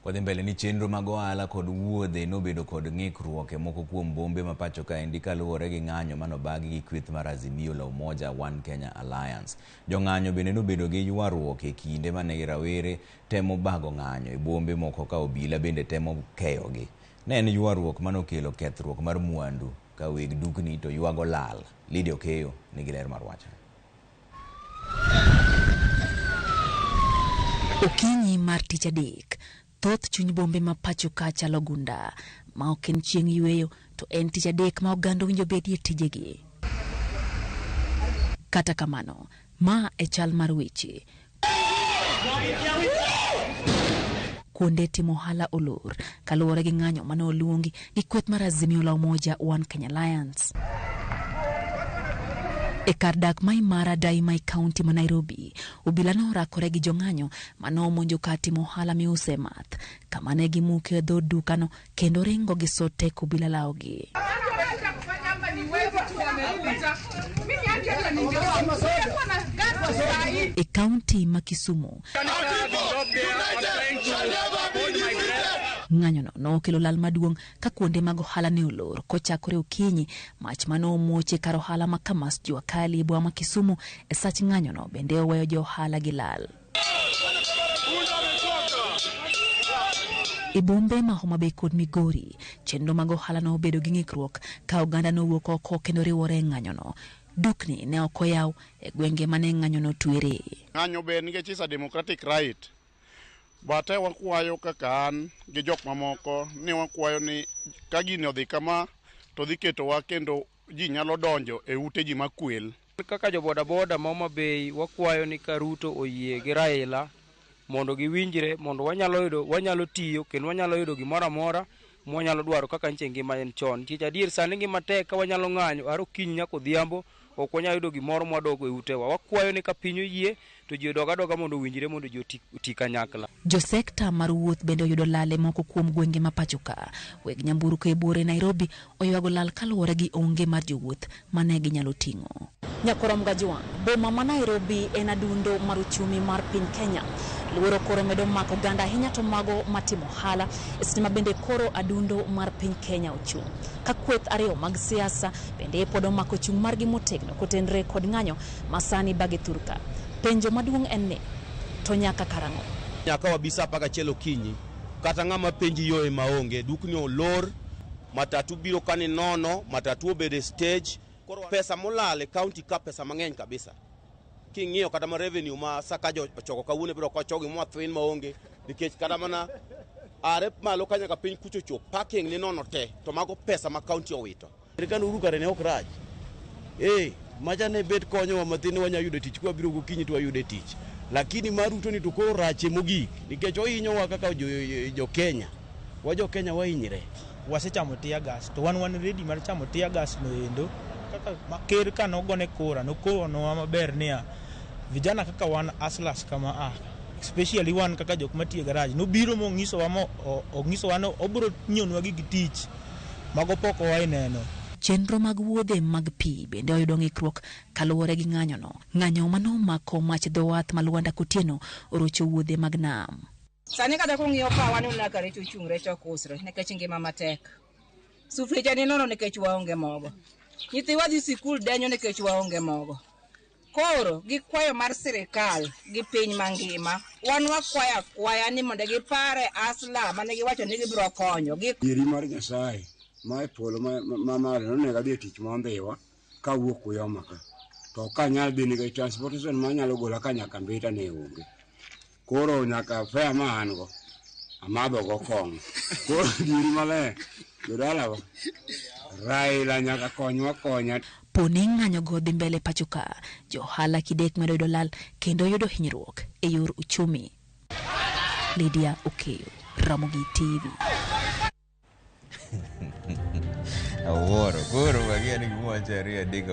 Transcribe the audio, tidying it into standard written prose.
Wadhi mbele ni chenro mag ohala kod wuodhe nobedo kod ng'ikruok e moko kuom bombe ma pacho kaendi kaluwore gi ng'anyo manobagi gi kweth mar Azimio la Umoja One Kenya Alliance. Jong'anyo bende nobedo gi ywaruok e kinde mane rawere temo bago ng'anyo e bombe moko ka obila bende temo keyogi. Ne en ywaruok manokelo kethruok mar mwandu ka weg dukni to ywago lal. Lydia Okeyo nigi ler mar wachno. Okinyi mar tich adek, thoth chuny bombe ma pacho ka chalo gunda, ma ok en chieng' yweyo to en tich adek ma oganda winjo bedie tijegi. Kata kamano, ma e chal mar weche. Kuonde timo ohala olor kaluwore gi ng'anyo mane oluongi gi kweth mar Azimio la Umoja One Kenya Alliance. E kar dak ma Imara Daima County ma Nairobi, obila norakore gi jong'anyo mano omonjo kar timo ohala miuse math, kama ne gimuke dho dukano kendo ringo gi sote obila lawogi. E kaunti ma Kisumu, ng'anyono nokelo lal maduong' ka kuonde mag ohala ne olor kochakore okinyi. Mach mano omuoche kar ohala ma Kamas Jua Kali e boma ma Kisumu. E sach ng'anyono bende oweyo jo ohala gi lal. E bombe ma Homa Bay kod Migori, chenro mag ohala no obedo gi ng'ikruok ka oganda nowuok oko kendo riwore e ng'anyono. Dukni ne ok oyaw e gwenge mane ng'anyono twere. Ng'anyo ber nikech is a democratic right. Bate wakwayo kaka an gi jok mamoko ni wakwayo ni ka gini odhi kama to dhi ketowa kendo ji nyalo donjo e ute ji makwel. Kaka jo boda boda ma Homa Bay wakwayo ni ka Ruto oyie gi Raila mondo giwinjre mondo wanyalo tiyo kendo wanyalo yudo gimoro amora mwanyalo dwaro kaka nche ngima en chon. Chich adier sani ngima tek ka wanyalo ng'anyo aro kiny nyaka odhiambo ok wanyalo yudo gimoro mwadogo e utewa. Wakwayo ni ka piny oyie to ji odoga mondo winjre mondo ji oti kanyakla. Jo sekta mar wuoth bende oyudo lale moko kuom gwenge ma pacho ka. Weg nyamburko e bore Nairobi oywago lal kaluwore gi onge mar jowuoth mane ginyalo ting'o. Nyakorom Gajwang', boma ma Nairobi en adundo mar uchumi mar piny Kenya. Luoro koro medo mako oganda ahinya to mago matimo ohala e seche ma bende koro adundo mar piny Kenya ochung'. Ka kweth ariyo mag siasa bende pod omako chung' margi motegno kotenre kod ng'anyo masani bage thurka. Penjo maduong' en ni to nyaka karang'o? Nyaka wabisa paka chelo kinyi kata ng'ama penji yo e maonge dukni olor, matatu biro kani nono, matatu obede stage. Pesa molale county ka pesa mang'eny kabisa. King'iyo kata ma revenue ma sakajo ochoko kawuone biro kochogi mwathwin maonge nikech kata mana are malo kanya ka piny kucho chop parking ni nono te to mago pesa ma county owito. Serikal uru kare ne ok raj. Macha ne bet konyo wa mathin wanya yudo tich kwa biro gokinyi to wayude tich. Lakini maruto ni to koro rache mogik nikech ohinyo wa kaka jo Kenya. Wa jo Kenya wahinyre. Wasechamo tear gas to wan ready mar chamo tear gas no endo. Kaka maker ka nogone kora nokono maber niya vijana kaka wan aslas kama especially wan kaka jok matie garage no biro mo ngiso wa no obro nyonwa gi tich mago poko wa ineno. Chenro mag wuodhe mag pi bende oyudo ng'ikruok kaluwore gi ng'anyono. Ng'anyo mano mako mach dho wath ma Lwanda Kotieno orocho wuodhe mag nam. Sani kada kung'iyo pa wan una kare chuchung' rech ok usre nikech ngima matek. Sufrija ni nono nikech waonge mogo. Nyithiwa dhi sikul denyo nikech waonge mogo. Koro gikwayo mar sirikal gi piny mangima wan wakwaya ni mondo gipare asla mane giwacho ni gibiro konyo yiri mar Nyasaye ma polo ma malo ne gadhi tich mondhiwa ka wuok uyoma ka to ka nyal dhi ni transportation ma nyalo gola ka nyaka mbita ne onge. Koro nyaka fare ma an go amadho go kong. Koro yiri male jodala Raila nyaka konywa konya. Poni ng'anyo go dhi mbele pacho ka, jo ohala kidek medo yudo lal kendo yudo hinyruok e yor uchumi. Lydia Okeyo, Ramogi TV. Aworo, koro bagani gimwacho ariyo adek